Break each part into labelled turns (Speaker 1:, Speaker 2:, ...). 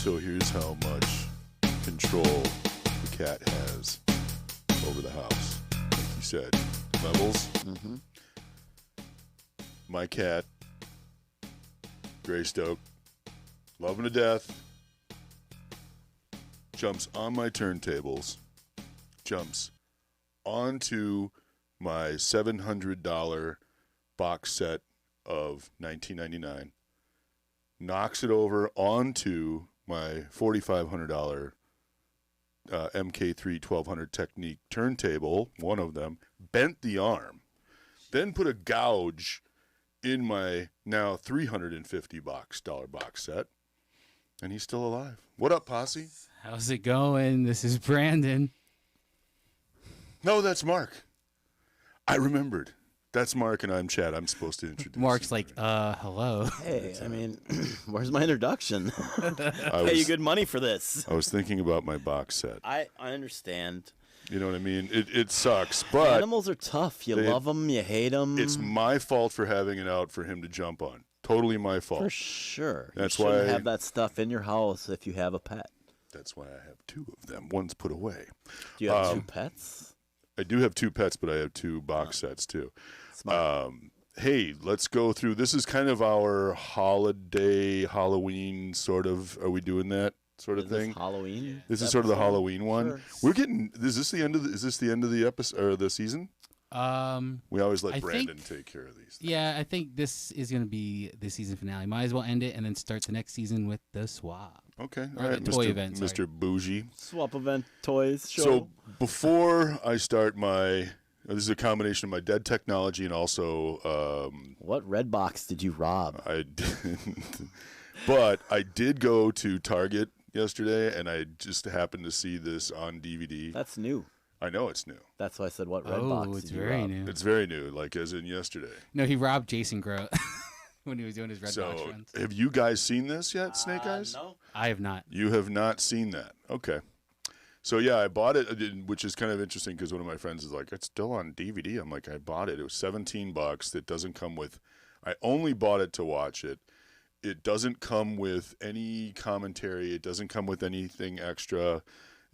Speaker 1: So here's how much control the cat has over the house. Like you said, levels.
Speaker 2: Mm-hmm.
Speaker 1: My cat, Greystoke, love him to death, jumps on my turntables, jumps onto my $700 box set of 1999, knocks it over onto my $4,500 MK3 1200 Technique turntable, one of them, bent the arm, then put a gouge in my now $350 box set, and he's still alive. What up, Posse?
Speaker 3: How's it going? This is Brandon.
Speaker 1: No, that's Mark. I remembered. That's Mark, and I'm Chad. I'm supposed to introduce
Speaker 3: Mark's
Speaker 1: you.
Speaker 3: like, hello.
Speaker 2: Hey, I mean, where's my introduction? Pay you good money for this.
Speaker 1: I was thinking about my box set.
Speaker 2: I understand.
Speaker 1: You know what I mean? It sucks, but
Speaker 2: Animals are tough. You love them, you hate them.
Speaker 1: it's my fault for having it out for him to jump on. Totally my fault.
Speaker 2: For sure.
Speaker 1: That's
Speaker 2: you shouldn't
Speaker 1: why-
Speaker 2: have that stuff in your house if you have a pet.
Speaker 1: That's why I have two of them. One's put away.
Speaker 2: Do you have two pets?
Speaker 1: I do have two pets, but I have two box sets too.
Speaker 2: Smart.
Speaker 1: Hey, let's go through. This is kind of our holiday, Halloween sort of. Are we doing that sort of
Speaker 2: Is this
Speaker 1: thing?
Speaker 2: Halloween?
Speaker 1: This is sort of the Halloween one.
Speaker 2: Sure.
Speaker 1: We're getting. Is this the end of? Is this the end of the episode or the season? We always let
Speaker 3: I
Speaker 1: Brandon
Speaker 3: think-
Speaker 1: take care of these.
Speaker 3: Yeah, I think this is going to be the season finale. Might as well end it and then start the next season with the swap.
Speaker 1: Okay, all
Speaker 3: Or
Speaker 1: right,
Speaker 3: the toy
Speaker 1: Mr.
Speaker 3: event, sorry.
Speaker 1: Mr. Bougie.
Speaker 2: Swap event toys show.
Speaker 1: So before I start this is a combination of my dead technology and also
Speaker 2: What red box did you rob?
Speaker 1: I didn't, but I did go to Target yesterday and I just happened to see this on DVD.
Speaker 2: That's new.
Speaker 1: I know it's new.
Speaker 2: That's why I said what red
Speaker 3: Oh,
Speaker 2: box
Speaker 3: it's
Speaker 2: did you
Speaker 3: very
Speaker 2: rob?
Speaker 3: new.
Speaker 1: It's very new, like as in yesterday.
Speaker 3: No, he robbed Jason Grow when he was doing his Red Box
Speaker 1: So
Speaker 3: runs.
Speaker 1: have you guys seen this yet, Snake Eyes?
Speaker 2: No.
Speaker 3: I have not.
Speaker 1: You have not seen that. Okay. So yeah, I bought it, which is kind of interesting because one of my friends is like, it's still on DVD. I'm like, I bought it. It was $17. It doesn't come with, I only bought it to watch it. It doesn't come with any commentary. It doesn't come with anything extra.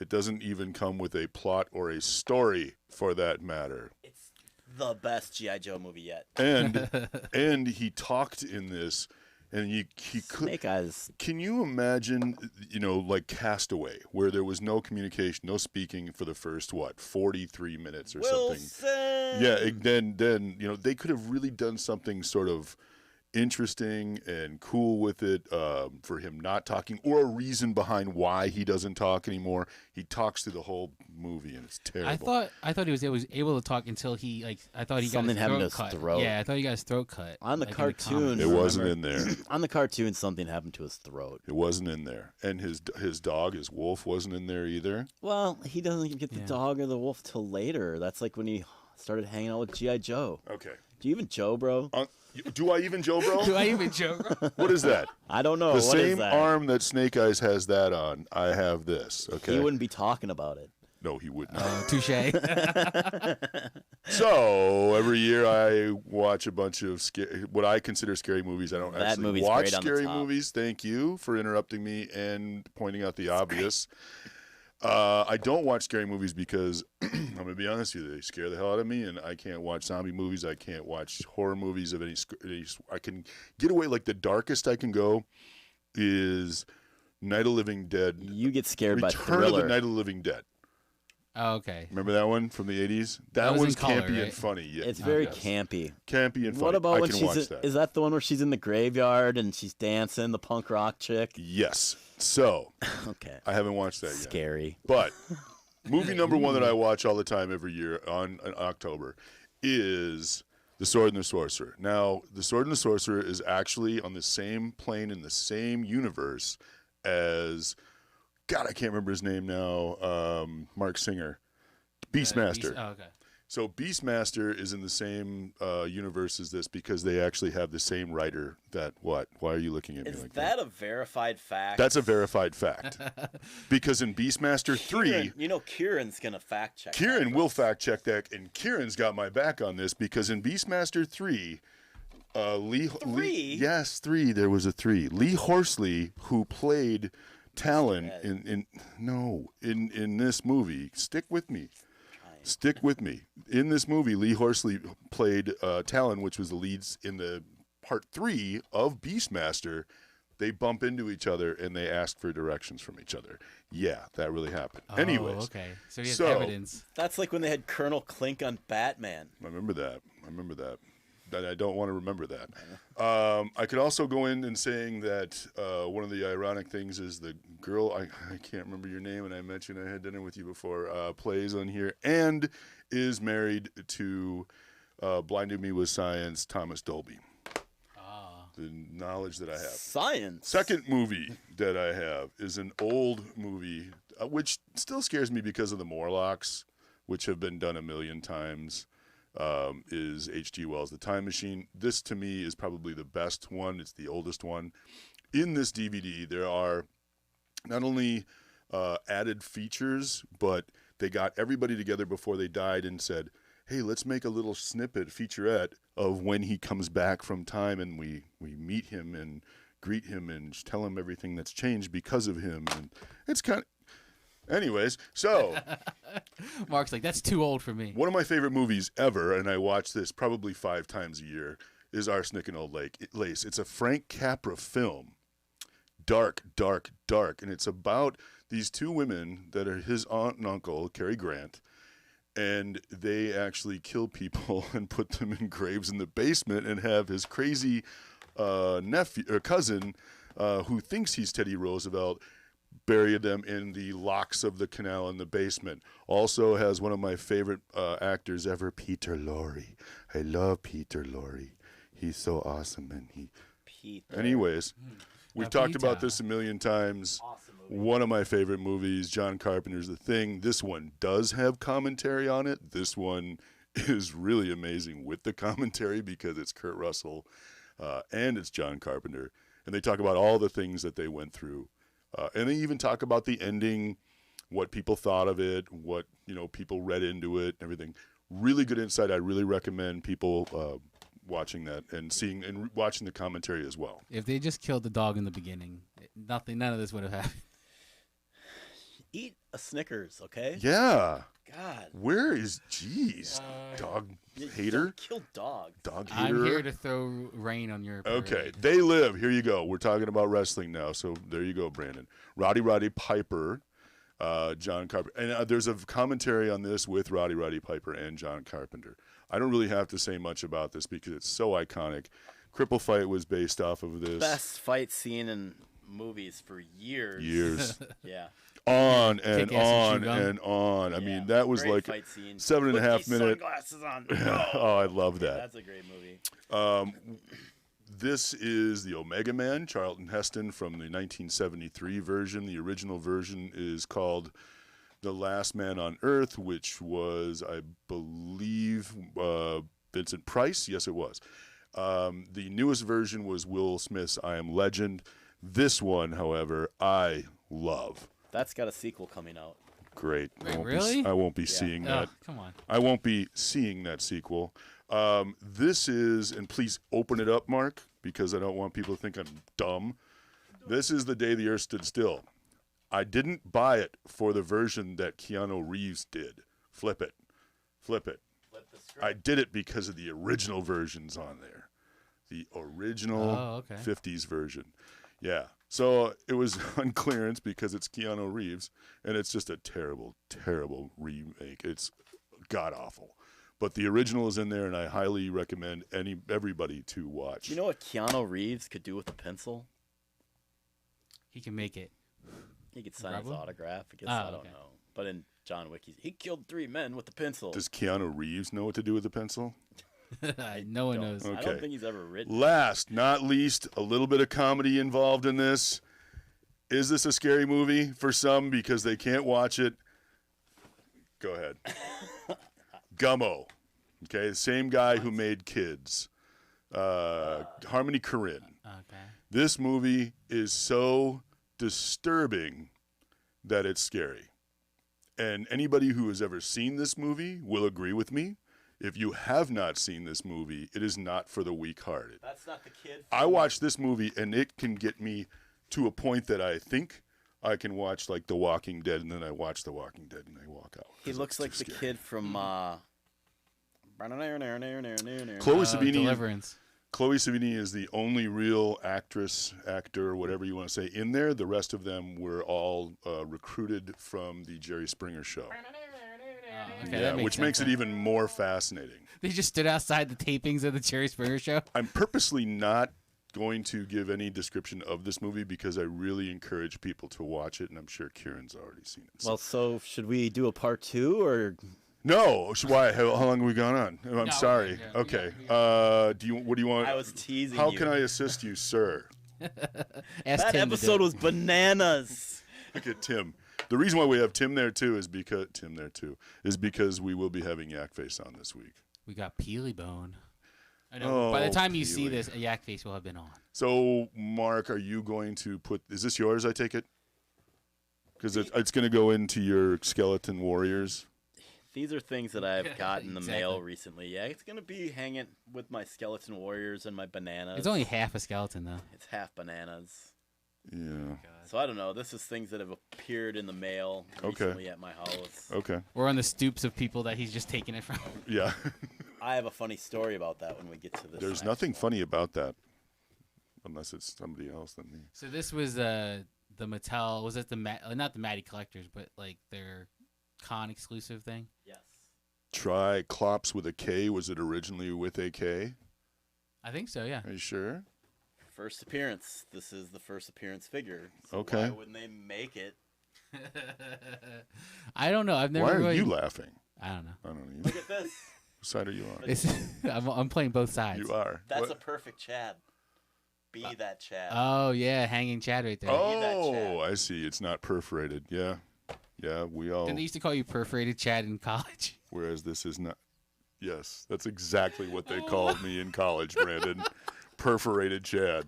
Speaker 1: It doesn't even come with a plot or a story for that matter.
Speaker 2: It's the best G.I. Joe movie yet.
Speaker 1: And he talked in this, and he could.
Speaker 2: Snake Eyes.
Speaker 1: Can you imagine, like Castaway, where there was no communication, no speaking for the first 43 minutes or something?
Speaker 2: Wilson!
Speaker 1: Yeah, then they could have really done something sort of interesting and cool with it for him not talking, or a reason behind why he doesn't talk anymore. He talks through the whole movie, and it's terrible.
Speaker 3: I thought he was able to talk until he I thought he
Speaker 2: Something
Speaker 3: got his
Speaker 2: happened to
Speaker 3: throat
Speaker 2: his
Speaker 3: cut.
Speaker 2: throat.
Speaker 3: Yeah, I thought he got his throat cut.
Speaker 2: On the
Speaker 3: like in
Speaker 2: cartoon.
Speaker 3: comics.
Speaker 1: It wasn't in there.
Speaker 2: On the cartoon, something happened to his throat.
Speaker 1: It wasn't in there. And his dog, his wolf, wasn't in there either.
Speaker 2: Well, he doesn't even get the dog or the wolf till later. That's like when he started hanging out with G.I. Joe.
Speaker 1: Okay.
Speaker 2: Do you even Joe, bro?
Speaker 1: Do I even Joe, bro?
Speaker 3: Do I even joke?
Speaker 1: What is that?
Speaker 2: I don't know.
Speaker 1: The
Speaker 2: What is
Speaker 1: same
Speaker 2: that?
Speaker 1: arm that Snake Eyes has that on, I have this. Okay.
Speaker 2: He wouldn't be talking about it.
Speaker 1: No, he would not.
Speaker 3: Touche.
Speaker 1: So every year I watch a bunch of what I consider scary movies. I don't
Speaker 2: That
Speaker 1: actually
Speaker 2: movie's
Speaker 1: watch
Speaker 2: great on the
Speaker 1: scary
Speaker 2: top.
Speaker 1: movies. Thank you for interrupting me and pointing out the obvious. I don't watch scary movies because I'm going to be honest with you, they scare the hell out of me, and I can't watch zombie movies. I can't watch horror movies of any. I can get away, like the darkest I can go is Night of the Living Dead.
Speaker 2: You get scared by
Speaker 1: Return of
Speaker 2: Thriller.
Speaker 1: the Night of the Living Dead.
Speaker 3: Oh, okay.
Speaker 1: Remember that one from the 80s? That
Speaker 3: was
Speaker 1: one's
Speaker 3: in color,
Speaker 1: campy
Speaker 3: right?
Speaker 1: and funny. Yeah.
Speaker 2: It's very
Speaker 1: Yes.
Speaker 2: campy.
Speaker 1: Campy and funny.
Speaker 2: What about
Speaker 1: I
Speaker 2: when
Speaker 1: can
Speaker 2: she's
Speaker 1: watch that.
Speaker 2: is that the one where she's in the graveyard and she's dancing, the punk rock chick?
Speaker 1: Yes. So,
Speaker 2: Okay.
Speaker 1: I haven't watched that yet.
Speaker 2: Scary.
Speaker 1: But movie number one that I watch all the time every year in October is The Sword and the Sorcerer. Now, The Sword and the Sorcerer is actually on the same plane in the same universe as, God, I can't remember his name now, Mark Singer, Beastmaster.
Speaker 3: Oh, okay.
Speaker 1: So Beastmaster is in the same universe as this because they actually have the same writer. Why are you looking at me like that?
Speaker 2: a verified fact?
Speaker 1: That's a verified fact. Because in Beastmaster 3,
Speaker 2: Kieran's gonna fact check.
Speaker 1: Kieran will fact check that, and Kieran's got my back on this because in Beastmaster 3, Lee,
Speaker 2: Three?
Speaker 1: yes, 3. There was a 3. Lee Horsley, who played Talon in this movie. Stick with me. Stick with me. In this movie, Lee Horsley played Talon, which was the leads in the part 3 of Beastmaster. They bump into each other and they ask for directions from each other. Yeah, that really happened.
Speaker 3: Oh,
Speaker 1: Anyways.
Speaker 3: okay. So he has evidence.
Speaker 2: That's like when they had Colonel Clink on Batman.
Speaker 1: I remember that. I don't want to remember that. I could also go in and saying that one of the ironic things is the girl, I can't remember your name, and I mentioned I had dinner with you before, plays on here and is married to Blinded Me with Science, Thomas Dolby. The knowledge that I have.
Speaker 2: Science.
Speaker 1: Second movie that I have is an old movie, which still scares me because of the Morlocks, which have been done a million times. Is H.G. Wells' The Time Machine. This, to me, is probably the best one. It's the oldest one. In this DVD, there are not only added features, but they got everybody together before they died and said, hey, let's make a little snippet, featurette, of when he comes back from time and we meet him and greet him and tell him everything that's changed because of him. And it's kind of... Anyways, so...
Speaker 3: Mark's like, that's too old for me.
Speaker 1: One of my favorite movies ever, and I watch this probably 5 times a year, is Arsenic and Old Lace. It's a Frank Capra film. Dark, dark, dark. And it's about these 2 women that are his aunt and uncle, Cary Grant, and they actually kill people and put them in graves in the basement and have his crazy nephew or cousin who thinks he's Teddy Roosevelt bury them in the locks of the canal in the basement. Also has one of my favorite actors ever, Peter Lorre. I love Peter Lorre. He's so awesome. And Anyways, we've talked about this a million times.
Speaker 2: Awesome movie.
Speaker 1: One of my favorite movies, John Carpenter's The Thing. This one does have commentary on it. This one is really amazing with the commentary because it's Kurt Russell and it's John Carpenter. And they talk about all the things that they went through. And they even talk about the ending, what people thought of it, what people read into it, and everything. Really good insight. I really recommend people watching that and watching the commentary as well.
Speaker 3: If they just killed the dog in the beginning, none of this would have happened.
Speaker 2: Eat a Snickers, okay?
Speaker 1: Yeah.
Speaker 2: God.
Speaker 1: Where is dog hater?
Speaker 2: Kill dog.
Speaker 1: Dog hater.
Speaker 3: I'm here to throw rain on your parade.
Speaker 1: Okay, They Live. Here you go. We're talking about wrestling now, so there you go, Brandon. Roddy Piper, John Carpenter, and there's a commentary on this with Roddy Piper and John Carpenter. I don't really have to say much about this because it's so iconic. Cripple Fight was based off of this.
Speaker 2: Best fight scene in movies for years. Yeah.
Speaker 1: On and on and on. I mean, that was like 7.5 minute.
Speaker 2: Sunglasses on.
Speaker 1: Oh, I love that.
Speaker 2: Yeah, that's a great movie.
Speaker 1: This is the Omega Man, Charlton Heston from the 1973 version. The original version is called The Last Man on Earth, which was, I believe, Vincent Price. Yes, it was. The newest version was Will Smith's I Am Legend. This one, however, I love.
Speaker 2: That's got a sequel coming out.
Speaker 1: Great.
Speaker 3: Really?
Speaker 1: I won't be seeing that.
Speaker 3: Come on.
Speaker 1: I won't be seeing that sequel. This is, and please open it up, Mark, because I don't want people to think I'm dumb. This is The Day the Earth Stood Still. I didn't buy it for the version that Keanu Reeves did. Flip it.
Speaker 2: Flip the script.
Speaker 1: I did it because of the original versions on there. The original 50s version. Yeah. So it was on clearance because it's Keanu Reeves, and it's just a terrible, terrible remake. It's god-awful. But the original is in there, and I highly recommend everybody to watch.
Speaker 2: You know what Keanu Reeves could do with a pencil?
Speaker 3: He can make it.
Speaker 2: He could sign his autograph. I don't know. But in John Wick, he killed 3 men with a pencil.
Speaker 1: Does Keanu Reeves know what to do with a pencil?
Speaker 3: No one knows.
Speaker 1: Okay.
Speaker 2: I don't think he's ever written.
Speaker 1: Last, not least, a little bit of comedy involved in this. Is this a scary movie for some because they can't watch it? Go ahead. Gummo. Okay, the same guy who made Kids. Harmony Korine.
Speaker 3: Okay.
Speaker 1: This movie is so disturbing that it's scary. And anybody who has ever seen this movie will agree with me. If you have not seen this movie, it is not for the weak-hearted.
Speaker 2: That's not the kid.
Speaker 1: I watched this movie, and it can get me to a point that I think I can watch like The Walking Dead, and then I watch The Walking Dead, and I walk out.
Speaker 2: He looks like the kid from
Speaker 1: Chloe Savini.
Speaker 3: Deliverance.
Speaker 1: Chloe Savini is the only real actor, whatever you want to say, in there. The rest of them were all recruited from the Jerry Springer show.
Speaker 3: Okay,
Speaker 1: Yeah, which makes it even more fascinating.
Speaker 3: They just stood outside the tapings of the Jerry Springer show.
Speaker 1: I'm purposely not going to give any description of this movie because I really encourage people to watch it, and I'm sure Kieran's already seen it.
Speaker 2: Well, so should we do a part 2 or?
Speaker 1: No. Why? How long have we gone on? I'm sorry. Okay. What do you want?
Speaker 2: I was teasing
Speaker 1: How
Speaker 2: you.
Speaker 1: can I assist you, sir?
Speaker 2: That episode was bananas.
Speaker 1: Look at Tim. The reason why we have Tim there too is because we will be having Yak Face on this week.
Speaker 3: We got Peely Bone. I know. By the time you see this, a Yak Face will have been on.
Speaker 1: So, Mark, are you going to put? Is this yours? I take it. Because it's going to go into your Skeleton Warriors.
Speaker 2: These are things that I've got in the mail recently. Yeah, it's going to be hanging with my Skeleton Warriors and my bananas.
Speaker 3: It's only half a skeleton, though.
Speaker 2: It's half bananas.
Speaker 1: Yeah.
Speaker 2: So I don't know. This is things that have appeared in the mail recently at my house.
Speaker 1: Okay.
Speaker 3: We're on the stoops of people that he's just taking it from.
Speaker 1: Yeah.
Speaker 2: I have a funny story about that when we get to this.
Speaker 1: There's nothing funny about that, unless it's somebody else than me.
Speaker 3: So this was the Mattel. Was it not the Matty Collectors, but like their con exclusive thing?
Speaker 2: Yes.
Speaker 1: Triclops with a K. Was it originally with a K?
Speaker 3: I think so. Yeah.
Speaker 1: Are you sure?
Speaker 2: First appearance. This is the first appearance figure. So
Speaker 1: Okay.
Speaker 2: Why wouldn't they make it?
Speaker 3: I don't know. I've never.
Speaker 1: Why are
Speaker 3: really...
Speaker 1: you laughing?
Speaker 3: I don't know.
Speaker 1: I don't know.
Speaker 2: Look at this.
Speaker 1: Whose side are you on?
Speaker 3: I'm playing both sides.
Speaker 1: You are.
Speaker 2: That's a perfect Chad. Be that Chad.
Speaker 3: Oh yeah, hanging Chad right there.
Speaker 1: Oh, I see. It's not perforated. Yeah. Yeah, we all.
Speaker 3: Didn't they used to call you perforated Chad in college?
Speaker 1: Whereas this is not. Yes, that's exactly what they called me in college, Brandon. Perforated Chad.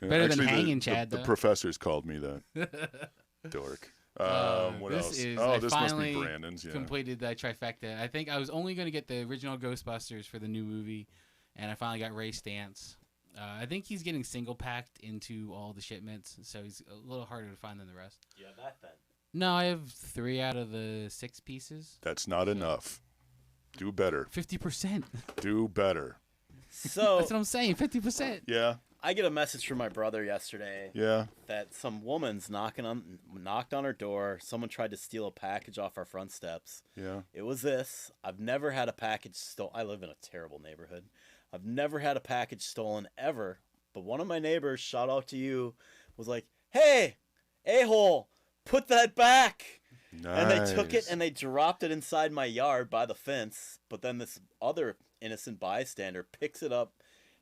Speaker 3: Better than hanging Chad,
Speaker 1: the
Speaker 3: though.
Speaker 1: professors called me that. Dork. What else?
Speaker 3: This
Speaker 1: This must be Brandon's. Yeah.
Speaker 3: Completed that trifecta. I think I was only going to get the original Ghostbusters for the new movie, and I finally got Ray Stantz. I think he's getting single packed into all the shipments, so he's a little harder to find than the rest.
Speaker 2: Yeah, that then.
Speaker 3: No, I have 3 out of the 6 pieces.
Speaker 1: That's not enough. Do better.
Speaker 3: 50%.
Speaker 1: Do better.
Speaker 2: So
Speaker 3: That's what I'm saying. 50%.
Speaker 1: Yeah.
Speaker 2: I get a message from my brother yesterday.
Speaker 1: Yeah.
Speaker 2: That some woman's knocked on her door. Someone tried to steal a package off our front steps.
Speaker 1: Yeah.
Speaker 2: It was this. I've never had a package stolen. I live in a terrible neighborhood. I've never had a package stolen ever. But one of my neighbors, shout out to you, was like, "Hey, a-hole, put that back."
Speaker 1: Nice.
Speaker 2: And they took it and they dropped it inside my yard by the fence. But then this other innocent bystander picks it up,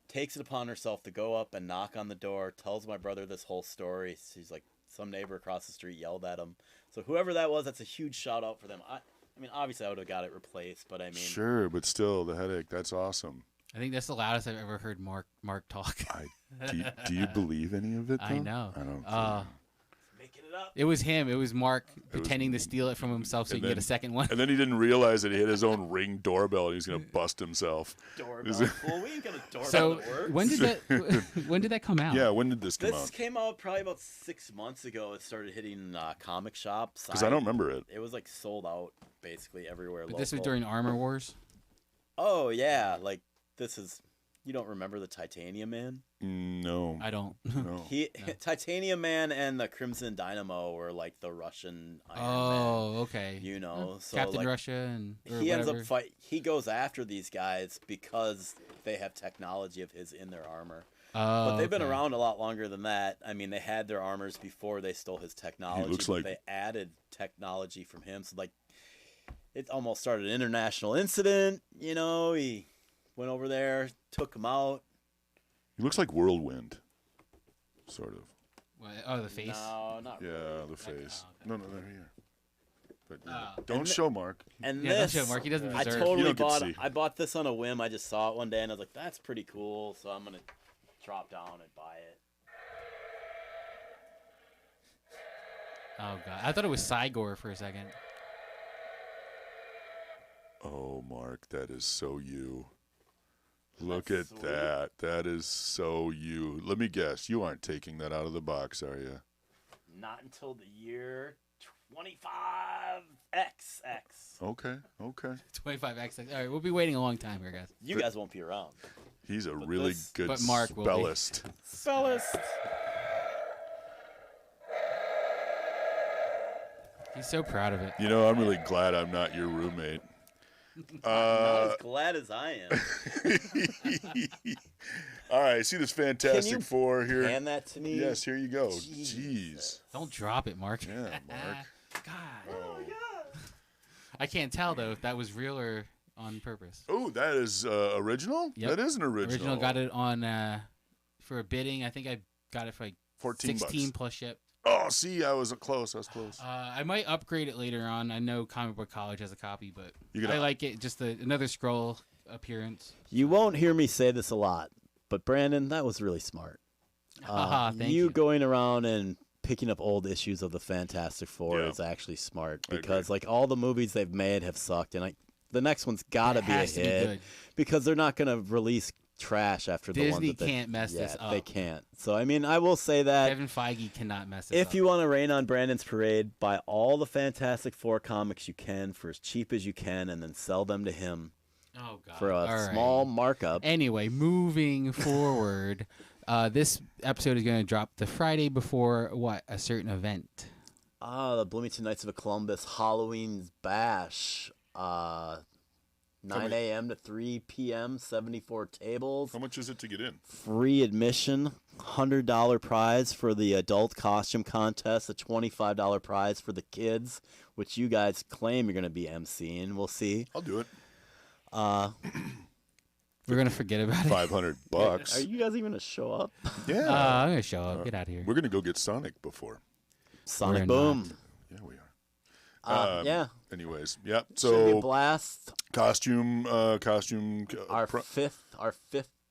Speaker 2: takes it upon herself to go up and knock on the door, tells my brother this whole story. She's like, some neighbor across the street yelled at him. So whoever that was, that's a huge shout out for them. I mean, obviously I would have got it replaced, but I mean.
Speaker 1: Sure, but still, the headache, that's awesome.
Speaker 3: I think that's the loudest I've ever heard Mark talk.
Speaker 1: Do you believe any of it, though?
Speaker 3: I know.
Speaker 1: I don't
Speaker 2: Making it up.
Speaker 3: It was him. It was Mark pretending to steal it from himself so he can get a second one.
Speaker 1: And then he didn't realize that he had his own Ring doorbell and he was going to bust himself.
Speaker 2: Doorbell. Well, we ain't got a doorbell
Speaker 3: So
Speaker 2: that works.
Speaker 3: when did that come out?
Speaker 1: Yeah, when did this come
Speaker 2: This
Speaker 1: out?
Speaker 2: came out probably about 6 months ago. It started hitting comic shops.
Speaker 1: Because I don't remember it.
Speaker 2: It was like sold out basically everywhere.
Speaker 3: But this was
Speaker 2: local.
Speaker 3: during Armor Wars.
Speaker 2: Oh yeah, like this is. You don't remember the Titanium Man?
Speaker 1: No.
Speaker 3: I don't.
Speaker 1: No.
Speaker 2: Titanium Man and the Crimson Dynamo were like the Russian Iron Man.
Speaker 3: Okay.
Speaker 2: You know, so
Speaker 3: Captain
Speaker 2: like,
Speaker 3: Russia and
Speaker 2: he ends up He goes after these guys because they have technology of his in their armor. But they've been around a lot longer than that. I mean, they had their armors before they stole his technology. But they added technology from him. So like, it almost started an international incident. You know, he went over there, took him out.
Speaker 1: He looks like Whirlwind, sort of.
Speaker 3: What? Oh, the face?
Speaker 2: No, not really.
Speaker 1: Yeah, the face.
Speaker 3: okay.
Speaker 1: No, they're here. But don't show Mark.
Speaker 2: And
Speaker 3: Yeah,
Speaker 2: this,
Speaker 3: don't show Mark. He doesn't
Speaker 2: I
Speaker 3: deserve.
Speaker 2: totally
Speaker 1: You don't get to
Speaker 2: bought.
Speaker 1: see.
Speaker 2: I bought this on a whim. I just saw it one day and I was like, "That's pretty cool." So I'm gonna drop down and buy it.
Speaker 3: Oh god, I thought it was Cygor for a second.
Speaker 1: Oh, Mark, that is so you. Look
Speaker 2: That's
Speaker 1: at
Speaker 2: sweet.
Speaker 1: that. That is so you. Let me guess. You aren't taking that out of the box, are you?
Speaker 2: not until the year 25XX.
Speaker 1: Okay.
Speaker 3: 25X. All right, we'll be waiting a long time here, guys.
Speaker 2: You guys won't be around.
Speaker 1: He's a really good
Speaker 3: but Mark will be.
Speaker 1: spellist.
Speaker 3: He's so proud of it.
Speaker 1: You know, I'm really glad I'm not your roommate.
Speaker 2: Not as glad as I am.
Speaker 1: All right, see this Fantastic Four here?
Speaker 2: Hand that to me.
Speaker 1: Yes, here you go. Jeez.
Speaker 3: Don't drop it, Mark.
Speaker 1: Yeah, Mark.
Speaker 3: God.
Speaker 1: Oh.
Speaker 3: I can't tell, though, if that was real or on purpose.
Speaker 1: Oh, that is original?
Speaker 3: Yep.
Speaker 1: That is an original.
Speaker 3: Original got it on for a bidding. I think I got it for like
Speaker 1: 14
Speaker 3: $16
Speaker 1: bucks.
Speaker 3: plus ship.
Speaker 1: Oh, see, I was close.
Speaker 3: I might upgrade it later on. I know Comic Book College has a copy, but
Speaker 1: You're gonna-
Speaker 3: I like it. Just another scroll appearance.
Speaker 2: You won't hear me say this a lot, but Brandon, that was really smart.
Speaker 3: Thank you.
Speaker 2: Going around and picking up old issues of the Fantastic Four
Speaker 1: Yeah.
Speaker 2: is actually smart
Speaker 1: I
Speaker 2: because,
Speaker 1: agree.
Speaker 2: like, all the movies they've made have sucked, and the next one's got to
Speaker 3: It
Speaker 2: be a
Speaker 3: has to be
Speaker 2: hit
Speaker 3: good.
Speaker 2: because they're not going to release trash after the ones
Speaker 3: Disney
Speaker 2: that they
Speaker 3: can't mess this up.
Speaker 2: They can't. So I mean, I will say that
Speaker 3: Kevin Feige cannot mess this up.
Speaker 2: if you want to rain on Brandon's parade, buy all the Fantastic Four comics you can for as cheap as you can, and then sell them to him
Speaker 3: Oh, God.
Speaker 2: for a
Speaker 3: All right.
Speaker 2: small markup.
Speaker 3: Anyway, moving forward, this episode is going to drop the Friday before a certain event.
Speaker 2: The Bloomington Knights of Columbus Halloween Bash. 9 a.m. to 3 p.m., 74 tables.
Speaker 1: How much is it to get in?
Speaker 2: Free admission, $100 prize for the adult costume contest, a $25 prize for the kids, which you guys claim you're going to be emceeing. We'll see.
Speaker 1: I'll do it.
Speaker 3: We're going to forget about it.
Speaker 1: $500.
Speaker 2: Are you guys even going to show up?
Speaker 1: Yeah.
Speaker 3: I'm going to show up. Get out of here.
Speaker 1: We're going to go get Sonic before.
Speaker 2: Sonic
Speaker 3: We're
Speaker 2: Boom.
Speaker 3: not.
Speaker 1: Yeah, we are.
Speaker 2: Yeah.
Speaker 1: Anyways, yeah.
Speaker 2: Should be a
Speaker 1: So
Speaker 2: blast.
Speaker 1: costume.
Speaker 2: Our fifth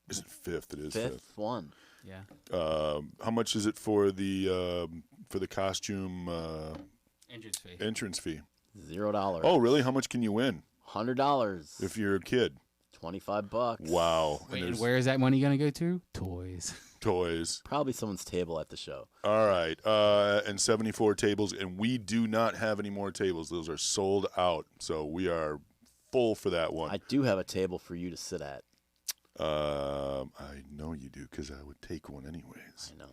Speaker 1: Is it fifth? It is
Speaker 2: fifth one.
Speaker 3: Yeah.
Speaker 1: How much is it for the costume
Speaker 3: Entrance fee.
Speaker 1: entrance fee?
Speaker 2: $0.
Speaker 1: Oh, really? How much can you win
Speaker 2: $100.
Speaker 1: if you're a kid?
Speaker 2: $25.
Speaker 1: Wow.
Speaker 3: Wait,
Speaker 1: and
Speaker 3: and
Speaker 1: there's
Speaker 3: where is that money going to go to? Toys.
Speaker 1: toys.
Speaker 2: Probably someone's table at the show.
Speaker 1: All right. And 74 tables, and we do not have any more tables. Those are sold out. So we are full for that one.
Speaker 2: I do have a table for you to sit at.
Speaker 1: I know you do because I would take one anyways.
Speaker 2: I know.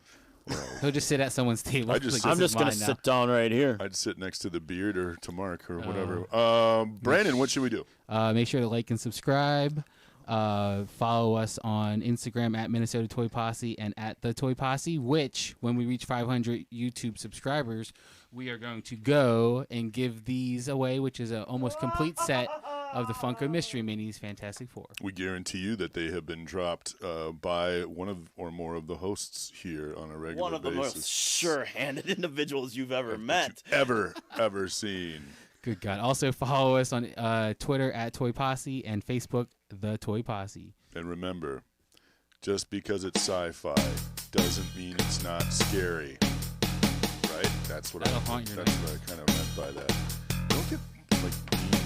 Speaker 3: He'll just sit at someone's table.
Speaker 1: I just
Speaker 3: Like,
Speaker 1: sit-
Speaker 2: I'm
Speaker 3: this is
Speaker 2: just going to
Speaker 3: mine now.
Speaker 2: sit down right here.
Speaker 1: I'd sit next to the Beard or to Mark or whatever.
Speaker 3: Oh.
Speaker 1: Brandon, what should we do?
Speaker 3: Make sure to like and subscribe. Follow us on Instagram at Minnesota Toy Posse and at the Toy Posse, which when we reach 500 YouTube subscribers, we are going to go and give these away, which is an almost complete set of the Funko Mystery Minis Fantastic Four.
Speaker 1: We guarantee you that they have been dropped by one of or more of the hosts here on a regular
Speaker 2: One of the
Speaker 1: basis.
Speaker 2: most sure-handed individuals you've ever met.
Speaker 1: Ever seen.
Speaker 3: Good God. Also follow us on Twitter at Toy Posse and Facebook, The Toy Posse.
Speaker 1: And remember, just because it's sci-fi doesn't mean it's not scary. Right? That's what
Speaker 3: That'll haunt your
Speaker 1: that's what I kind of meant by that. Don't get like mean